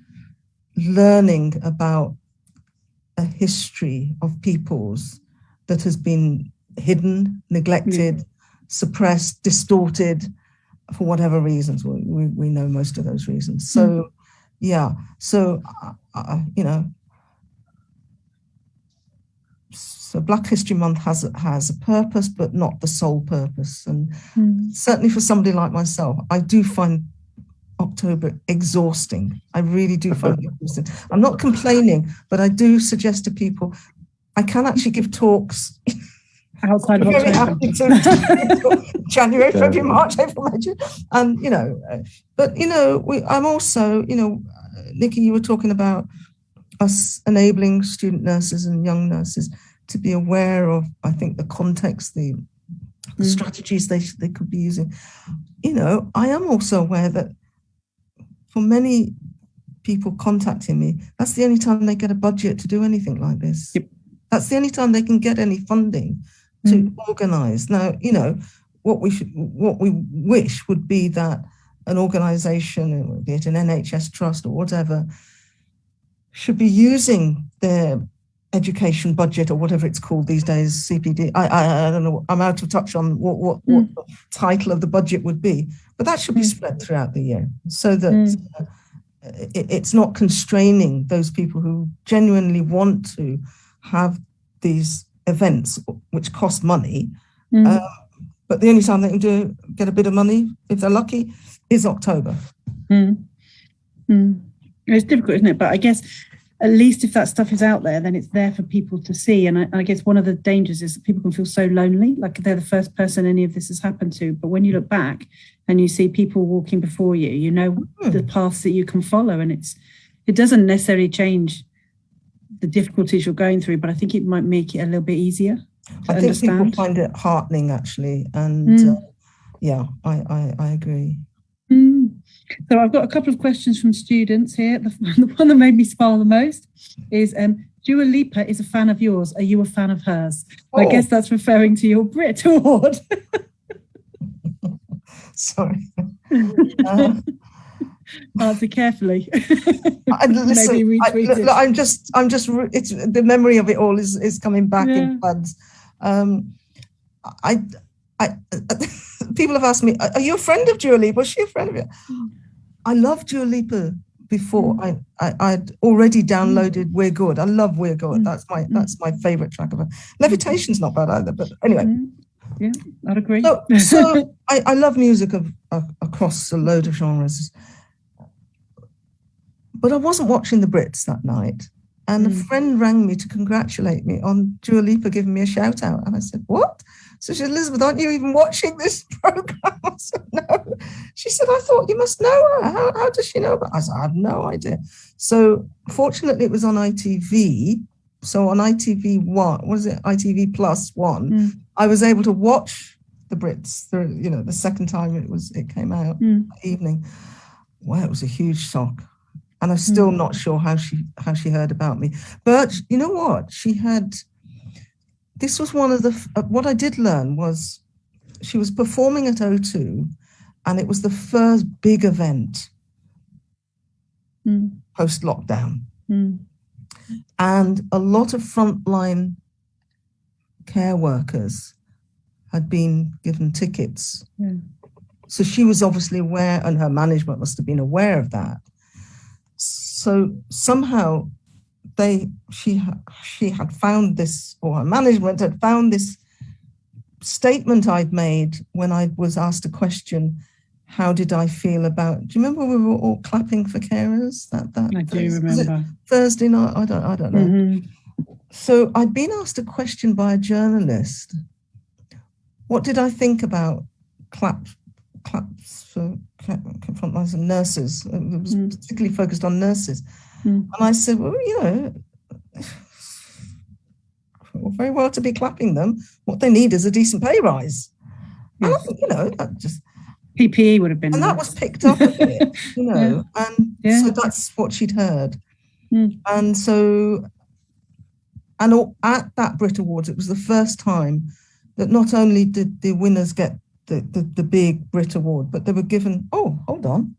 learning about a history of peoples that has been hidden, neglected, suppressed, distorted for whatever reasons. We know most of those reasons. So, so Black History Month has a purpose, but not the sole purpose. And certainly for somebody like myself, I do find October exhausting. I really do find it exhausting. I'm not complaining, but I do suggest to people, I can actually give talks outside of very October. happy to January, February, March, April, May, June. And I'm also, Nicky, you were talking about us enabling student nurses and young nurses to be aware of, I think, the context, the strategies they could be using. I am also aware that for many people contacting me, that's the only time they get a budget to do anything like this. Yep. That's the only time they can get any funding to organise. Now, what we wish would be that an organisation, be it an NHS trust or whatever, should be using their education budget or whatever it's called these days, CPD. I don't know. I'm out of touch on what the title of the budget would be, but that should be spread throughout the year so that it's not constraining those people who genuinely want to have these events which cost money. But the only time they can get a bit of money, if they're lucky, is October. It's difficult, isn't it? But I guess at least if that stuff is out there, then it's there for people to see. And I guess one of the dangers is that people can feel so lonely, like they're the first person any of this has happened to. But when you look back and you see people walking before you, you know the paths that you can follow. And it doesn't necessarily change the difficulties you're going through, but I think it might make it a little bit easier to I think understand. people find it heartening, actually. And I agree. So I've got a couple of questions from students here. The one that made me smile the most is, Dua Lipa is a fan of yours. Are you a fan of hers? I guess that's referring to your Brit Award. Sorry. Answer carefully. Listen, Maybe retweet it. I'm just. It's the memory of it all is coming back in floods. People have asked me, "Are you a friend of Dua Lipa? Was she a friend of you?" I love Dua Lipa before. I'd already downloaded "We're Good." I love "We're Good." That's my favorite track of her. Levitation's not bad either, but anyway. Yeah, I'd agree. So I love music across a load of genres. But I wasn't watching the Brits that night. And a friend rang me to congratulate me on Dua Lipa giving me a shout out. And I said, "What?" So she said, "Elizabeth, aren't you even watching this program?" I said, "No." She said, "I thought you must know her. How does she know about?" I said, "I have no idea." So fortunately it was on ITV. So on ITV Plus One, I was able to watch the Brits, the second time it came out that evening. Wow, it was a huge shock. And I'm still not sure how she heard about me. But you know what? This was one of what I did learn was she was performing at O2, and it was the first big event post-lockdown. And a lot of frontline care workers had been given tickets. So she was obviously aware, and her management must have been aware of that. So somehow she had found this, or her management had found this statement I'd made when I was asked a question, how did I feel about, do you remember we were all clapping for carers? That I do remember. Thursday night? I don't know. So I'd been asked a question by a journalist. What did I think about claps for frontline nurses? It was particularly focused on nurses. And I said, well, very well to be clapping them. What they need is a decent pay rise. And I think, that just... PPE would have been and nice. that was picked up a bit, and so that's what she'd heard. And so, at that Brit Awards, it was the first time that not only did the winners get the big Brit Award, but they were given, hold on.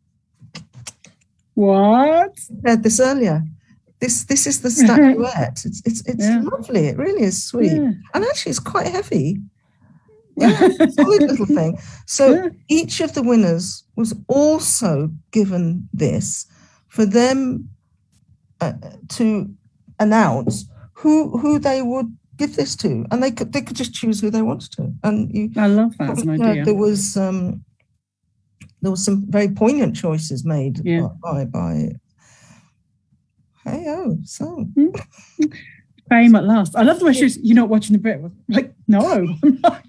What? I heard this earlier. This is the statuette. It's lovely. It really is sweet. Yeah. And actually it's quite heavy. Yeah, solid little thing. So each of the winners was also given this for them to announce who they would give this to, and they could just choose who they wanted to. And I love that as an idea. There was some very poignant choices made by so. Fame at last. I love the way she was, you're not watching the Brit. Like, no, I'm not.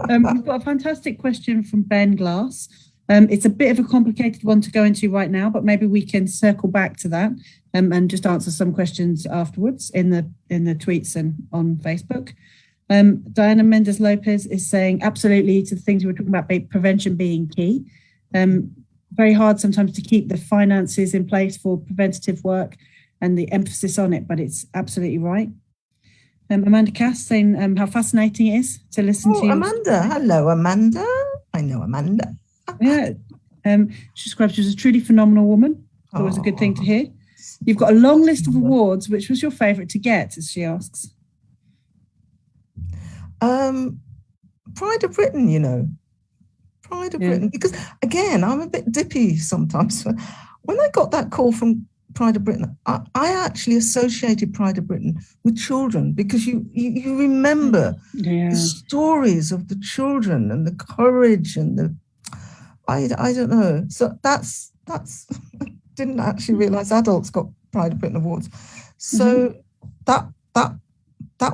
We've got a fantastic question from Ben Glass. It's a bit of a complicated one to go into right now, but maybe we can circle back to that and just answer some questions afterwards in the tweets and on Facebook. Diana Mendes Lopez is saying absolutely to the things we were talking about, prevention being key. Very hard sometimes to keep the finances in place for preventative work and the emphasis on it, but it's absolutely right. Amanda Cass saying how fascinating it is to listen to. Amanda. Hello, Amanda. I know Amanda. Yeah. She describes you as a truly phenomenal woman. That was a good thing to hear. You've got a long list of awards. Which was your favourite to get, as she asks? Pride of Britain, Pride of Britain. Because, again, I'm a bit dippy sometimes. When I got that call from Pride of Britain, I actually associated Pride of Britain with children, because you remember the stories of the children and the courage and the I don't know. So that's didn't actually realise adults got Pride of Britain awards. So that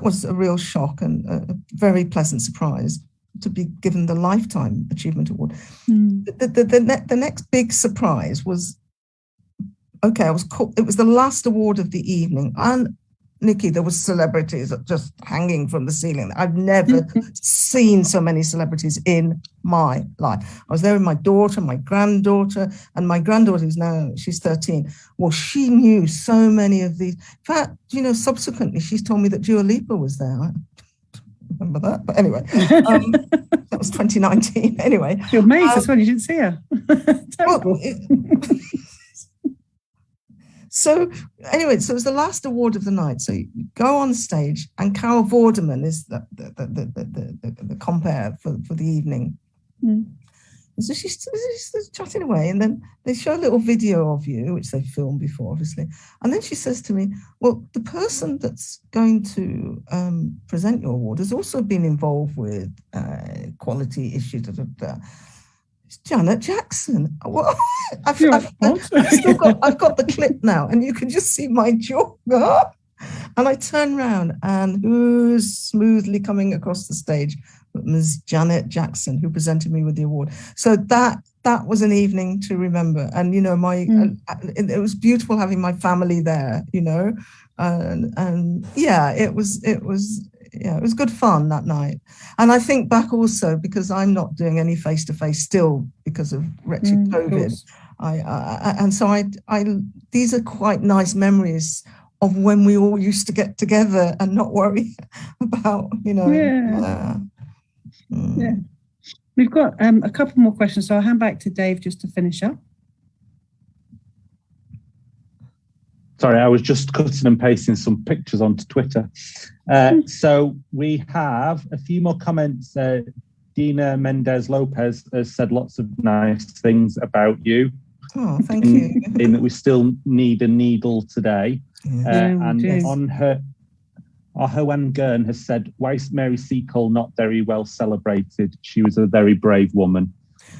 was a real shock and a very pleasant surprise to be given the Lifetime Achievement Award. The next big surprise was, it was the last award of the evening, and Nicky, there was celebrities just hanging from the ceiling. I've never seen so many celebrities in my life. I was there with my daughter, my granddaughter, and my granddaughter she's 13. Well, she knew so many of these. In fact, subsequently, she's told me that Dua Lipa was there. I remember that, but anyway, that was 2019. Anyway, you're amazed as well. You didn't see her. Terrible. So anyway, so it was the last award of the night. So you go on stage, and Carol Vorderman is the compere for the evening. And so she's chatting away, and then they show a little video of you, which they filmed before, obviously. And then she says to me, well, the person that's going to present your award has also been involved with quality issues. It's Janet Jackson. Well, I've still got the clip now, and you can just see my jaw. And I turn around, and who's smoothly coming across the stage but Ms. Janet Jackson, who presented me with the award. So that was an evening to remember. And it was beautiful having my family there. And it was good fun that night. And I think back also, because I'm not doing any face-to-face still because of wretched COVID. These are quite nice memories of when we all used to get together and not worry about, Yeah. We've got a couple more questions, so I'll hand back to Dave just to finish up. Sorry, I was just cutting and pasting some pictures onto Twitter. So we have a few more comments. Dina Mendez Lopez has said lots of nice things about you. Oh, thank you. In that we still need a needle today. And on her, Hoan Gurn has said, why is Mary Seacole not very well celebrated? She was a very brave woman.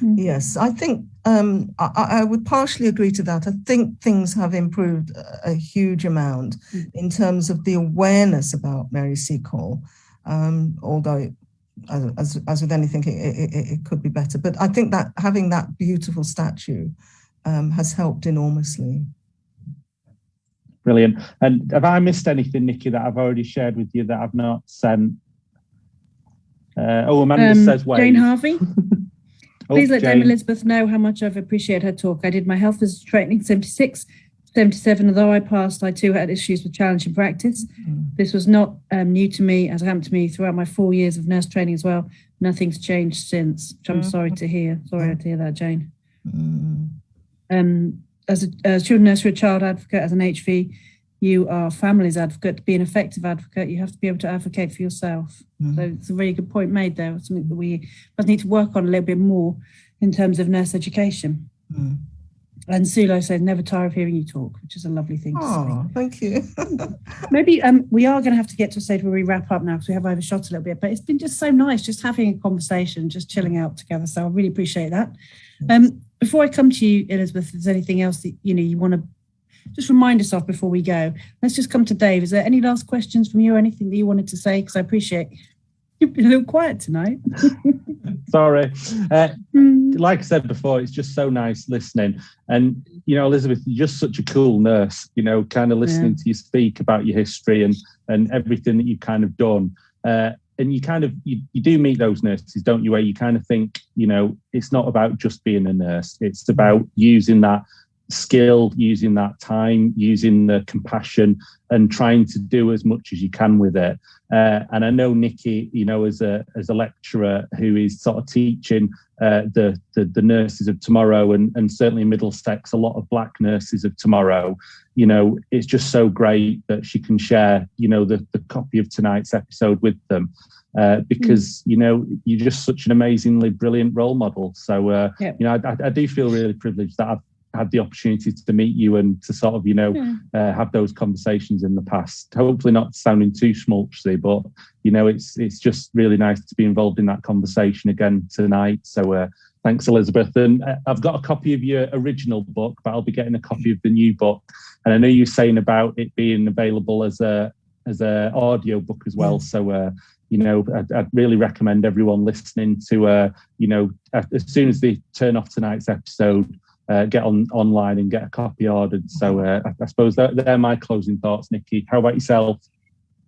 Yes, I think I would partially agree to that. I think things have improved a huge amount in terms of the awareness about Mary Seacole, although as with anything, it could be better. But I think that having that beautiful statue has helped enormously. Brilliant. And have I missed anything, Nicky, that I've already shared with you that I've not sent? Amanda says wait. Jane Harvey. Please let Jane. Dame Elizabeth know how much I've appreciated her talk. I did my health visitor training 76, 77. Although I passed, I too had issues with challenging practice. This was not new to me, as happened to me throughout my 4 years of nurse training as well. Nothing's changed since, which I'm sorry to hear. Sorry to hear that, Jane. As a children nurse, you're a child advocate. As an HV, you are family's advocate. To be an effective advocate, you have to be able to advocate for yourself. So it's a very good point made there. It's something that we must need to work on a little bit more in terms of nurse education. And Sulo says, never tire of hearing you talk, which is a lovely thing to say. Thank you. Maybe we are going to have to get to a stage where we wrap up now because we have overshot a little bit, but it's been just so nice just having a conversation, just chilling out together. So I really appreciate that. Before I come to you, Elizabeth, if there's anything else that you want to just remind us of before we go, let's just come to Dave. Is there any last questions from you or anything that you wanted to say? Because I appreciate you've been a little quiet tonight. Sorry. Like I said before, it's just so nice listening. And, Elizabeth, you're just such a cool nurse, kind of listening to you speak about your history and everything that you've kind of done. And you kind of, you do meet those nurses, don't you, where you kind of think, it's not about just being a nurse. It's about using that skill, using that time, using the compassion and trying to do as much as you can with it. And I know Nicky, as a lecturer who is sort of teaching the nurses of tomorrow and certainly Middlesex, a lot of black nurses of tomorrow, it's just so great that she can share, the copy of tonight's episode with them. Because you're just such an amazingly brilliant role model. So I do feel really privileged that I've had the opportunity to meet you and to sort of have those conversations in the past. Hopefully not sounding too schmaltzy, but it's just really nice to be involved in that conversation again tonight. So thanks, Elizabeth. And I've got a copy of your original book, but I'll be getting a copy of the new book. And I know you're saying about it being available as a audio book as well. So I'd really recommend everyone listening to as soon as they turn off tonight's episode, get online and get a copy ordered. So I suppose they're my closing thoughts, Nicky. How about yourself?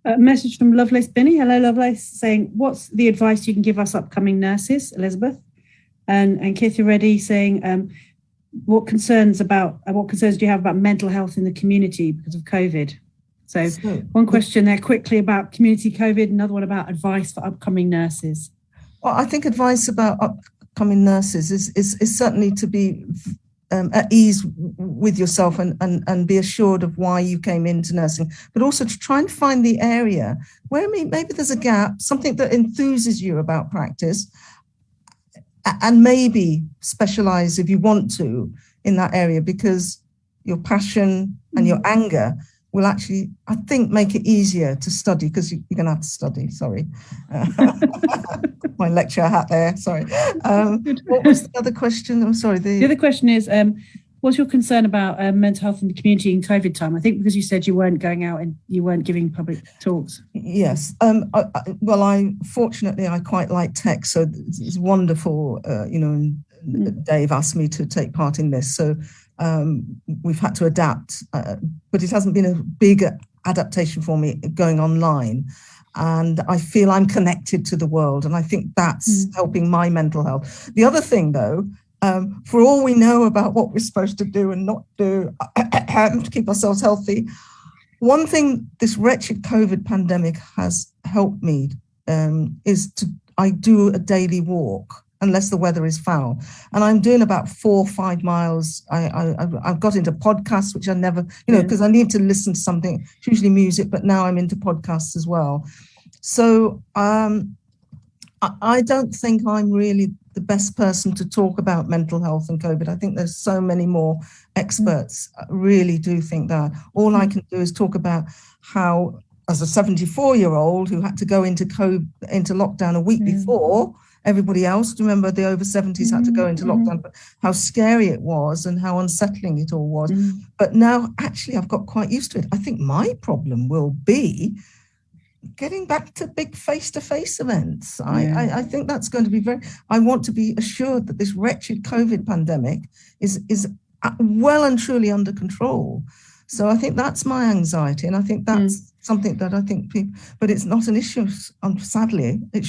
A message from Lovelace Binney. Hello, Lovelace, saying, what's the advice you can give us upcoming nurses, Elizabeth? And Kitty Reddy saying, what concerns do you have about mental health in the community because of COVID? So one question there quickly about community COVID, another one about advice for upcoming nurses. Well, I think advice about upcoming nurses is certainly to be at ease with yourself and be assured of why you came into nursing, but also to try and find the area where maybe there's a gap, something that enthuses you about practice, and maybe specialize if you want to in that area, because your passion and your anger will actually, I think, make it easier to study, because you're going to have to study. Sorry. My lecture hat there. Sorry. What was the other question? I'm sorry. The other question is, what's your concern about mental health in the community in COVID time? I think because you said you weren't going out and you weren't giving public talks. Yes. Fortunately, I quite like tech. So it's wonderful, Dave asked me to take part in this. So we've had to adapt, but it hasn't been a big adaptation for me going online. And I feel I'm connected to the world. And I think that's helping my mental health. The other thing, though, for all we know about what we're supposed to do and not do to keep ourselves healthy, one thing this wretched COVID pandemic has helped me is I do a daily walk, unless the weather is foul. And I'm doing about 4 or 5 miles. I've got into podcasts, which I never, because I need to listen to something, it's usually music, but now I'm into podcasts as well. So I don't think I'm really the best person to talk about mental health and COVID. I think there's so many more experts. I really do think that. All I can do is talk about how, as a 74-year-old who had to go into lockdown a week before everybody else, remember the over 70s had to go into lockdown, but how scary it was and how unsettling it all was. But now actually I've got quite used to it. I think my problem will be getting back to big face-to-face events. I think that's going to be I want to be assured that this wretched COVID pandemic is well and truly under control. So I think that's my anxiety, and I think that's something that I think people, but it's not an issue. Sadly, that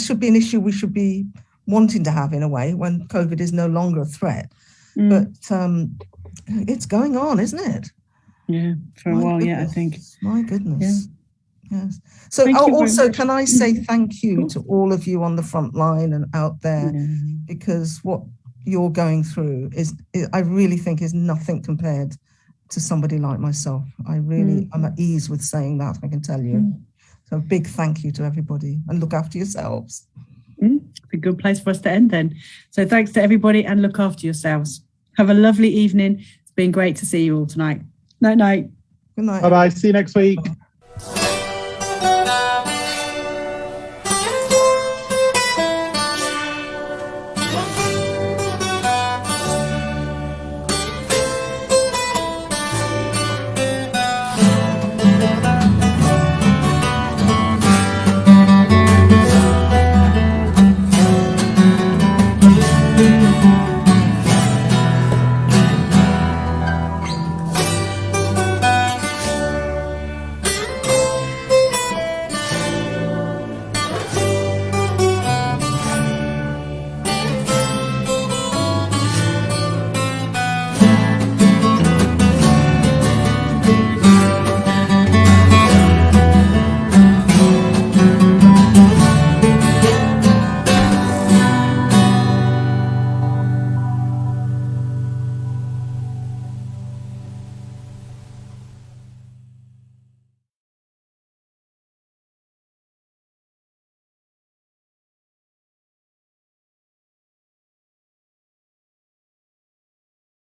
should be an issue we should be wanting to have in a way when COVID is no longer a threat. But it's going on, isn't it? Yeah, for a while, I think. My goodness. Yeah. Yes. So also, can I say thank you to all of you on the front line and out there, because what you're going through I really think is nothing compared to somebody like myself. I'm at ease with saying that, I can tell you. So a big thank you to everybody, and look after yourselves. It's a good place for us to end then. So thanks to everybody, and look after yourselves. Have a lovely evening. It's been great to see you all tonight. Night. Good night. Bye-bye. See you next week.